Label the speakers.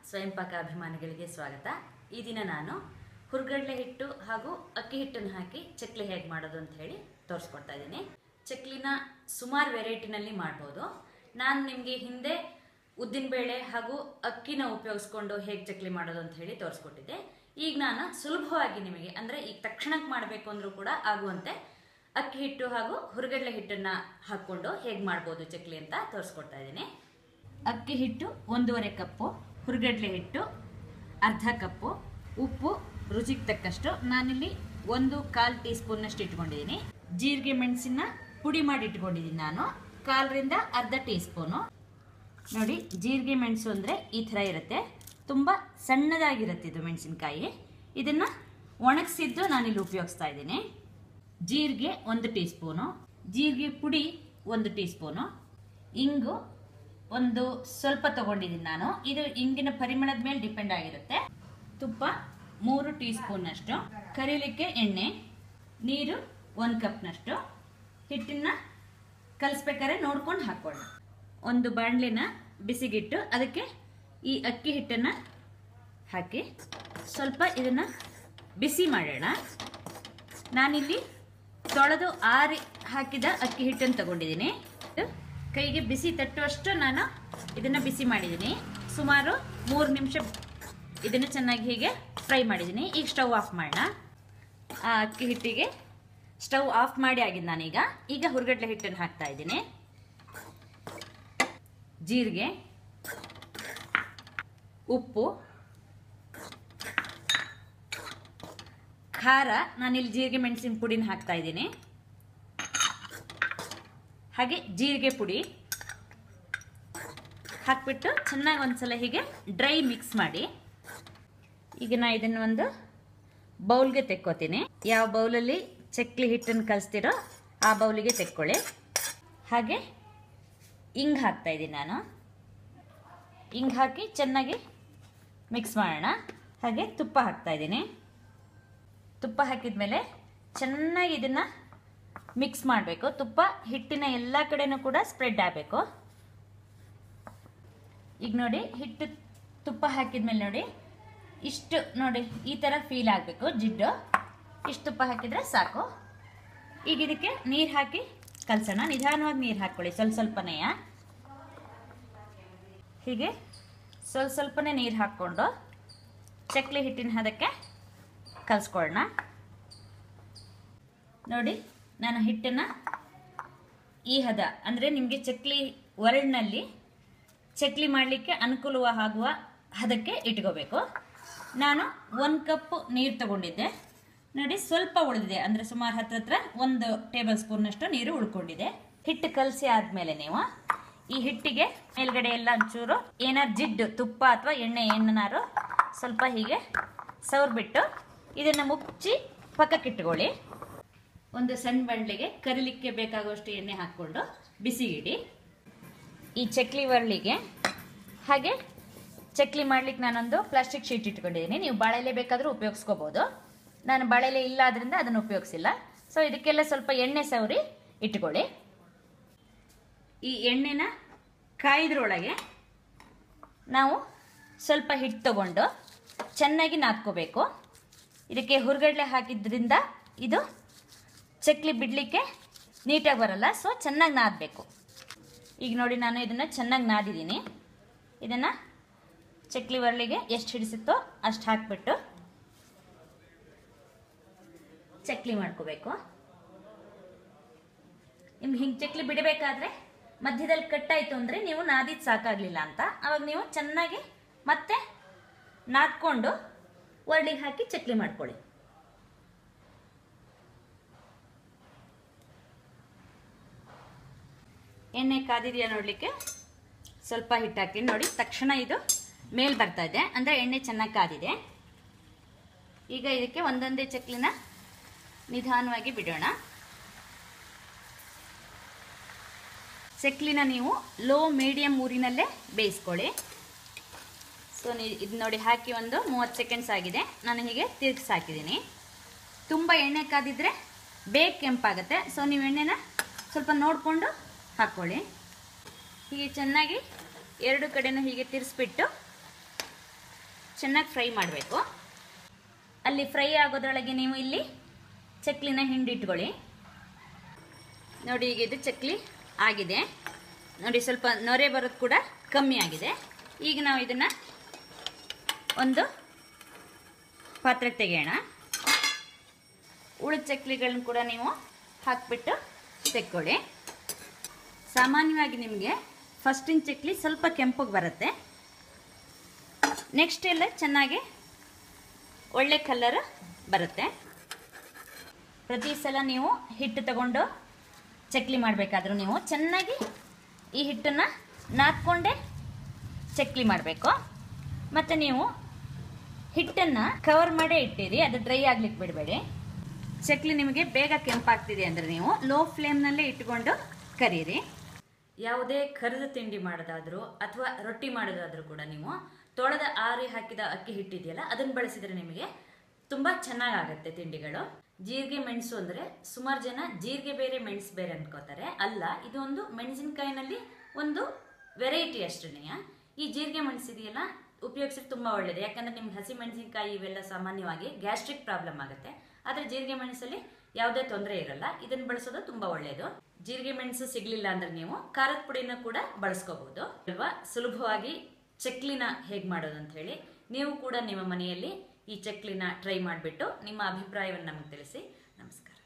Speaker 1: ಸ್ವಯಂಪಾಕ ಅಭಿಮಾನಿಗಳಿಗೆ ಸ್ವಾಗತ. ಈ ದಿನ ನಾನು ಹುರ್ಗಡ್ಲೆ ಹಿಟ್ಟು ಹಾಗೂ ಅಕ್ಕಿ ಹಿಟ್ಟನ್ನು ಹಾಕಿ ಚಕ್ಲಿ ಹೇಗೆ ಮಾಡೋದು ಅಂತ ಹೇಳಿ ತೋರಿಸ್ಕೊಡ್ತಾ ಇದ್ದೀನಿ. ಚಕ್ಲಿನ ಸುಮಾರು ವೆರೈಟಿನಲ್ಲಿ ಮಾಡ್ಬೋದು. ನಾನು ನಿಮಗೆ ಹಿಂದೆ ಉದ್ದಿನಬೇಳೆ ಹಾಗೂ ಅಕ್ಕಿನ ಉಪಯೋಗಿಸ್ಕೊಂಡು ಹೇಗೆ ಚಕ್ಲಿ ಮಾಡೋದು ಅಂತ ಹೇಳಿ ತೋರಿಸ್ಕೊಟ್ಟಿದ್ದೆ. ಈಗ ನಾನು ಸುಲಭವಾಗಿ ನಿಮಗೆ ಅಂದರೆ ಈಗ ತಕ್ಷಣಕ್ಕೆ ಮಾಡಬೇಕು ಅಂದರೂ ಕೂಡ ಆಗುವಂತೆ ಅಕ್ಕಿ ಹಿಟ್ಟು ಹಾಗೂ ಹುರ್ಗಡ್ಲೆ ಹಿಟ್ಟನ್ನು ಹಾಕ್ಕೊಂಡು ಹೇಗೆ ಮಾಡ್ಬೋದು ಚಕ್ಲಿ ಅಂತ ತೋರಿಸ್ಕೊಡ್ತಾ ಇದ್ದೀನಿ. ಅಕ್ಕಿ ಹಿಟ್ಟು 1.5 ಕಪ್ಪು, ಹುರ್ಗಡ್ಲೆ ಹಿಟ್ಟು ಅರ್ಧ ಕಪ್ಪು, ಉಪ್ಪು ರುಚಿಗೆ ತಕ್ಕಷ್ಟು. ನಾನಿಲ್ಲಿ 1/4 ಟೀ ಸ್ಪೂನ್ನಷ್ಟು ಇಟ್ಕೊಂಡಿದ್ದೀನಿ. ಜೀರಿಗೆ ಮೆಣಸಿನ ಪುಡಿ ಮಾಡಿ ಇಟ್ಕೊಂಡಿದ್ದೀನಿ ನಾನು 1/4ರಿಂದ ಅರ್ಧ ಟೀ ಸ್ಪೂನು. ನೋಡಿ, ಜೀರಿಗೆ ಮೆಣಸು ಅಂದರೆ ಈ ಥರ ಇರುತ್ತೆ, ತುಂಬ ಸಣ್ಣದಾಗಿರುತ್ತೆ ಇದು ಮೆಣಸಿನಕಾಯಿ. ಇದನ್ನು ಒಣಗಿಸಿದ್ದು ನಾನಿಲ್ಲಿ ಉಪಯೋಗಿಸ್ತಾ ಇದ್ದೀನಿ. ಜೀರಿಗೆ 1 ಟೀ ಸ್ಪೂನು, ಜೀರಿಗೆ ಪುಡಿ 1 ಟೀ ಸ್ಪೂನು, ಇಂಗು ಒಂದು ಸ್ವಲ್ಪ ತಗೊಂಡಿದ್ದೀನಿ ನಾನು. ಇದು ಇಂಗಿನ ಪರಿಮಳದ ಮೇಲೆ ಡಿಪೆಂಡ್ ಆಗಿರುತ್ತೆ. ತುಪ್ಪ 3 ಟೀ ಸ್ಪೂನ್ನಷ್ಟು, ಕರಿಲಿಕ್ಕೆ ಎಣ್ಣೆ, ನೀರು 1 ಕಪ್ನಷ್ಟು. ಹಿಟ್ಟನ್ನು ಕಲಿಸ್ಬೇಕಾದ್ರೆ ನೋಡ್ಕೊಂಡು ಹಾಕೊಳ್ಳಿ. ಒಂದು ಬಾಣಲೆನ ಬಿಸಿಗಿಟ್ಟು ಅದಕ್ಕೆ ಈ ಅಕ್ಕಿ ಹಿಟ್ಟನ್ನು ಹಾಕಿ ಸ್ವಲ್ಪ ಇದನ್ನು ಬಿಸಿ ಮಾಡೋಣ. ನಾನಿಲ್ಲಿ ತೊಳೆದು ಆರಿ ಹಾಕಿದ ಅಕ್ಕಿ ಹಿಟ್ಟನ್ನು ತಗೊಂಡಿದ್ದೀನಿ. ಕೈಗೆ ಬಿಸಿ ತಟ್ಟುವಷ್ಟು ನಾನು ಇದನ್ನು ಬಿಸಿ ಮಾಡಿದ್ದೀನಿ. ಸುಮಾರು 3 ನಿಮಿಷ ಇದನ್ನು ಚೆನ್ನಾಗಿ ಹೀಗೆ ಫ್ರೈ ಮಾಡಿದ್ದೀನಿ. ಈಗ ಸ್ಟವ್ ಆಫ್ ಮಾಡೋಣ. ಆ ಅಕ್ಕಿ ಹಿಟ್ಟಿಗೆ ಸ್ಟವ್ ಆಫ್ ಮಾಡಿ ಆಗಿದ್ದು ನಾನೀಗ. ಈಗ ಹುರ್ಗಡ್ಲೆ ಹಿಟ್ಟನ್ನು ಹಾಕ್ತಾ ಇದ್ದೀನಿ. ಜೀರಿಗೆ, ಉಪ್ಪು, ಖಾರ, ನಾನಿಲ್ಲಿ ಜೀರಿಗೆ ಮೆಣಸಿನ ಪುಡಿನ ಹಾಕ್ತಾ ಇದ್ದೀನಿ. ಹಾಗೆ ಜೀರಿಗೆ ಪುಡಿ ಹಾಕ್ಬಿಟ್ಟು ಚೆನ್ನಾಗಿ ಒಂದ್ಸಲ ಹೀಗೆ ಡ್ರೈ ಮಿಕ್ಸ್ ಮಾಡಿ. ಈಗ ನಾ ಇದನ್ನು ಒಂದು ಬೌಲ್ಗೆ ತೆಕ್ಕೋತೀನಿ. ಯಾವ ಬೌಲಲ್ಲಿ ಚಕ್ಲಿ ಹಿಟ್ಟನ್ನು ಕಲಿಸ್ತಿರೋ ಆ ಬೌಲಿಗೆ ತೆಕ್ಕೊಳ್ಳಿ. ಹಾಗೆ ಇಂಗು ಹಾಕ್ತಾ ಇದ್ದೀನಿ ನಾನು. ಇಂಗು ಹಾಕಿ ಚೆನ್ನಾಗಿ ಮಿಕ್ಸ್ ಮಾಡೋಣ. ಹಾಗೆ ತುಪ್ಪ ಹಾಕ್ತಾ ಇದ್ದೀನಿ. ತುಪ್ಪ ಹಾಕಿದ ಮೇಲೆ ಚೆನ್ನಾಗಿ ಇದನ್ನು ಮಿಕ್ಸ್ ಮಾಡಬೇಕು. ತುಪ್ಪ ಹಿಟ್ಟಿನ ಎಲ್ಲ ಕಡೆನೂ ಕೂಡ ಸ್ಪ್ರೆಡ್ ಆಗಬೇಕು. ಈಗ ನೋಡಿ, ಹಿಟ್ಟು ತುಪ್ಪ ಹಾಕಿದ್ಮೇಲೆ ನೋಡಿ ಇಷ್ಟು ನೋಡಿ ಈ ಥರ ಫೀಲ್ ಆಗಬೇಕು, ಜಿಡ್ಡು. ಇಷ್ಟು ತುಪ್ಪ ಹಾಕಿದರೆ ಸಾಕು. ಈಗ ಇದಕ್ಕೆ ನೀರು ಹಾಕಿ ಕಲಸೋಣ. ನಿಧಾನವಾಗಿ ನೀರು ಹಾಕ್ಕೊಳ್ಳಿ, ಸ್ವಲ್ಪನೇ. ಹೀಗೆ ಸ್ವಲ್ಪನೇ ನೀರು ಹಾಕ್ಕೊಂಡು ಚಕ್ಲಿ ಹಿಟ್ಟಿನ ಹದಕ್ಕೆ ಕಲಿಸ್ಕೊಳ್ಳೋಣ. ನೋಡಿ, ನಾನು ಹಿಟ್ಟನ್ನು ಈ ಹದ ಅಂದರೆ ನಿಮಗೆ ಚಕ್ಲಿ ಒರಳಿನಲ್ಲಿ ಚಕ್ಲಿ ಮಾಡಲಿಕ್ಕೆ ಅನುಕೂಲವಾಗುವ ಹದಕ್ಕೆ ಇಟ್ಕೋಬೇಕು. ನಾನು 1 ಕಪ್ ನೀರು ತಗೊಂಡಿದ್ದೆ. ನೋಡಿ, ಸ್ವಲ್ಪ ಉಳಿದಿದೆ, ಅಂದರೆ ಸುಮಾರು ಹತ್ರ 1 ಟೇಬಲ್ ಸ್ಪೂನ್ನಷ್ಟು ನೀರು ಉಳ್ಕೊಂಡಿದೆ. ಹಿಟ್ಟು ಕಲಸಿ ಆದಮೇಲೆ ನೀವು ಈ ಹಿಟ್ಟಿಗೆ ಮೇಲ್ಗಡೆ ಎಲ್ಲ ಒಂಚೂರು ಏನಾರು ಜಿಡ್ಡು ತುಪ್ಪ ಅಥವಾ ಎಣ್ಣೆ ಏನಾರು ಸ್ವಲ್ಪ ಹೀಗೆ ಸವರ್ಬಿಟ್ಟು ಇದನ್ನು ಮುಚ್ಚಿ ಪಕ್ಕಕ್ಕಿಟ್ಕೊಳ್ಳಿ. ಒಂದು ಸಣ್ಣ ಬಾಣಲೆಗೆ ಕರಿಲಿಕ್ಕೆ ಬೇಕಾಗುವಷ್ಟು ಎಣ್ಣೆ ಹಾಕ್ಕೊಂಡು ಬಿಸಿಗಿಡಿ. ಈ ಚಕ್ಲಿ ಒರಳಿಗೆ ಹಾಗೆ ಚಕ್ಲಿ ಮಾಡ್ಲಿಕ್ಕೆ ನಾನೊಂದು ಪ್ಲಾಸ್ಟಿಕ್ ಶೀಟ್ ಇಟ್ಕೊಂಡಿದ್ದೀನಿ. ನೀವು ಬಾಳೆಲೆ ಬೇಕಾದರೂ ಉಪಯೋಗಿಸ್ಕೋಬೋದು. ನಾನು ಬಾಳೆಲೆ ಇಲ್ಲ ಆದ್ರಿಂದ ಅದನ್ನು ಉಪಯೋಗಿಸಿಲ್ಲ. ಸೊ ಇದಕ್ಕೆಲ್ಲ ಸ್ವಲ್ಪ ಎಣ್ಣೆ ಸವರಿ ಇಟ್ಕೊಳ್ಳಿ. ಈ ಎಣ್ಣೆನ ಕಾಯ್ದ್ರೊಳಗೆ ನಾವು ಸ್ವಲ್ಪ ಹಿಟ್ಟು ತಗೊಂಡು ಚೆನ್ನಾಗಿ ನಾದ್ಕೋಬೇಕು. ಇದಕ್ಕೆ ಹುರ್ಗಡ್ಲೆ ಹಾಕಿದ್ರಿಂದ ಇದು ಚಕ್ಲಿ ಬಿಡಲಿಕ್ಕೆ ನೀಟಾಗಿ ಬರಲ್ಲ. ಸೊ ಚೆನ್ನಾಗಿ ನಾದಬೇಕು. ಈಗ ನೋಡಿ, ನಾನು ಇದನ್ನು ಚೆನ್ನಾಗಿ ನಾದಿದ್ದೀನಿ. ಇದನ್ನು ಚಕ್ಲಿ ಒರಳಿಗೆ ಎಷ್ಟು ಹಿಡಿಸುತ್ತೋ ಅಷ್ಟು ಹಾಕ್ಬಿಟ್ಟು ಚಕ್ಲಿ ಮಾಡ್ಕೋಬೇಕು. ನಿಮ್ಗೆ ಹಿಂಗೆ ಚಕ್ಲಿ ಬಿಡಬೇಕಾದ್ರೆ ಮಧ್ಯದಲ್ಲಿ ಕಟ್ಟಾಯಿತು ಅಂದರೆ ನೀವು ನಾದಿದ್ದು ಸಾಕಾಗಲಿಲ್ಲ ಅಂತ, ಅವಾಗ ನೀವು ಚೆನ್ನಾಗಿ ಮತ್ತೆ ನಾದ್ಕೊಂಡು ಒರಳಿಗೆ ಹಾಕಿ ಚಕ್ಲಿ ಮಾಡ್ಕೊಳ್ಳಿ. ಎಣ್ಣೆ ಕಾದಿದೆಯಾ ನೋಡಲಿಕ್ಕೆ ಸ್ವಲ್ಪ ಹಿಟ್ಟು ಹಾಕಿ ನೋಡಿ. ತಕ್ಷಣ ಇದು ಮೇಲ್ ಬರ್ತಾ ಇದೆ, ಅಂದರೆ ಎಣ್ಣೆ ಚೆನ್ನಾಗಿ ಕಾದಿದೆ. ಈಗ ಇದಕ್ಕೆ ಒಂದೊಂದೇ ಚಕ್ಲಿನ ನಿಧಾನವಾಗಿ ಬಿಡೋಣ. ಚಕ್ಲಿನ ನೀವು ಲೋ ಮೀಡಿಯಮ್ ಊರಿನಲ್ಲೇ ಬೇಯಿಸ್ಕೊಳ್ಳಿ. ಸೊ ಇದು ನೋಡಿ, ಹಾಕಿ ಒಂದು 30 ಸೆಕೆಂಡ್ಸ್ ಆಗಿದೆ. ನಾನು ಹೀಗೆ ತಿರುಗಿಸಿ ಹಾಕಿದ್ದೀನಿ. ತುಂಬ ಎಣ್ಣೆ ಕಾದಿದ್ರೆ ಬೇಗ ಕೆಂಪಾಗುತ್ತೆ. ಸೊ ನೀವು ಎಣ್ಣೆನ ಸ್ವಲ್ಪ ನೋಡಿಕೊಂಡು ಹಾಕ್ಕೊಳ್ಳಿ. ಹೀಗೆ ಚೆನ್ನಾಗಿ 2 ಕಡೆನೂ ಹೀಗೆ ತಿರ್ಸ್ಬಿಟ್ಟು ಚೆನ್ನಾಗಿ ಫ್ರೈ ಮಾಡಬೇಕು. ಅಲ್ಲಿ ಫ್ರೈ ಆಗೋದ್ರೊಳಗೆ ನೀವು ಇಲ್ಲಿ ಚಕ್ಲಿನ ಹಿಂಡಿಟ್ಕೊಳ್ಳಿ. ನೋಡಿ, ಈಗ ಇದು ಚಕ್ಲಿ ಆಗಿದೆ ನೋಡಿ. ಸ್ವಲ್ಪ ನೊರೆ ಬರೋದು ಕೂಡ ಕಮ್ಮಿ ಆಗಿದೆ. ಈಗ ನಾವು ಇದನ್ನು ಒಂದು ಪಾತ್ರೆಗೆ ತೆಗೆಯೋಣ. ಉಳಿದ ಚಕ್ಲಿಗಳನ್ನ ಕೂಡ ನೀವು ಹಾಕಿಬಿಟ್ಟು ತೆಕ್ಕೊಳ್ಳಿ. ಸಾಮಾನ್ಯವಾಗಿ ನಿಮಗೆ ಫಸ್ಟಿನ ಚಕ್ಲಿ ಸ್ವಲ್ಪ ಕೆಂಪಗೆ ಬರುತ್ತೆ. ನೆಕ್ಸ್ಟ್ ಎಲ್ಲ ಚೆನ್ನಾಗಿ ಒಳ್ಳೆ ಕಲರ್ ಬರುತ್ತೆ. ಪ್ರತಿ ಸಲ ನೀವು ಹಿಟ್ಟು ತಗೊಂಡು ಚಕ್ಲಿ ಮಾಡಬೇಕಾದ್ರೂ ನೀವು ಚೆನ್ನಾಗಿ ಈ ಹಿಟ್ಟನ್ನು ನಾದ್ಕೊಂಡೇ ಚಕ್ಲಿ ಮಾಡಬೇಕು. ಮತ್ತು ನೀವು ಹಿಟ್ಟನ್ನು ಕವರ್ ಮಾಡೇ ಇಟ್ಟಿರಿ, ಅದು ಡ್ರೈ ಆಗ್ಲಿಕ್ಕೆ ಬಿಡಬೇಡಿ. ಚಕ್ಲಿ ನಿಮಗೆ ಬೇಗ ಕೆಂಪಾಗ್ತಿದೆ ಅಂದರೆ ನೀವು ಲೋ ಫ್ಲೇಮ್ನಲ್ಲೇ ಇಟ್ಕೊಂಡು ಕರೀರಿ. ಯಾವುದೇ ಕರಿದ ತಿಂಡಿ ಮಾಡೋದಾದರೂ ಅಥವಾ ರೊಟ್ಟಿ ಮಾಡೋದಾದರೂ ಕೂಡ ನೀವು ತೊಳೆದ ಆರಿ ಹಾಕಿದ ಅಕ್ಕಿ ಹಿಟ್ಟಿದೆಯಲ್ಲ, ಅದನ್ನು ಬಳಸಿದರೆ ನಿಮಗೆ ತುಂಬ ಚೆನ್ನಾಗಾಗುತ್ತೆ ತಿಂಡಿಗಳು. ಜೀರಿಗೆ ಮೆಣಸು ಅಂದರೆ ಸುಮಾರು ಜನ ಜೀರಿಗೆ ಬೇರೆ ಮೆಣಸು ಬೇರೆ ಅನ್ಕೋತಾರೆ. ಅಲ್ಲ, ಇದು ಒಂದು ಮೆಣಸಿನಕಾಯಿನಲ್ಲಿ ಒಂದು ವೆರೈಟಿ ಅಷ್ಟೇ. ಈ ಜೀರಿಗೆ ಮೆಣಸು ಇದೆಯಲ್ಲ, ಉಪಯೋಗಿಸಿದ್ರೆ ತುಂಬ ಒಳ್ಳೆಯದು. ಯಾಕಂದರೆ ನಿಮ್ಗೆ ಹಸಿ ಮೆಣಸಿನಕಾಯಿ ಇವೆಲ್ಲ ಸಾಮಾನ್ಯವಾಗಿ ಗ್ಯಾಸ್ಟ್ರಿಕ್ ಪ್ರಾಬ್ಲಮ್ ಆಗುತ್ತೆ. ಆದರೆ ಜೀರಿಗೆ ಮೆಣಸಲ್ಲಿ ಯಾವುದೇ ತೊಂದರೆ ಇರಲ್ಲ. ಇದನ್ನು ಬಳಸೋದು ತುಂಬ ಒಳ್ಳೆಯದು. ಜೀರಿಗೆ ಮೆಣಸು ಸಿಗಲಿಲ್ಲ ಅಂದರೆ ನೀವು ಖಾರದ ಪುಡಿನ ಕೂಡ ಬಳಸ್ಕೋಬಹುದು ಅಲ್ವಾ. ಸುಲಭವಾಗಿ ಚಕ್ಲಿನ ಹೇಗೆ ಮಾಡೋದು ಅಂತ ಹೇಳಿ ನೀವು ಕೂಡ ನಿಮ್ಮ ಮನೆಯಲ್ಲಿ ಈ ಚಕ್ಲಿನ ಟ್ರೈ ಮಾಡಿಬಿಟ್ಟು ನಿಮ್ಮ ಅಭಿಪ್ರಾಯವನ್ನು ನಮಗೆ ತಿಳಿಸಿ. ನಮಸ್ಕಾರ.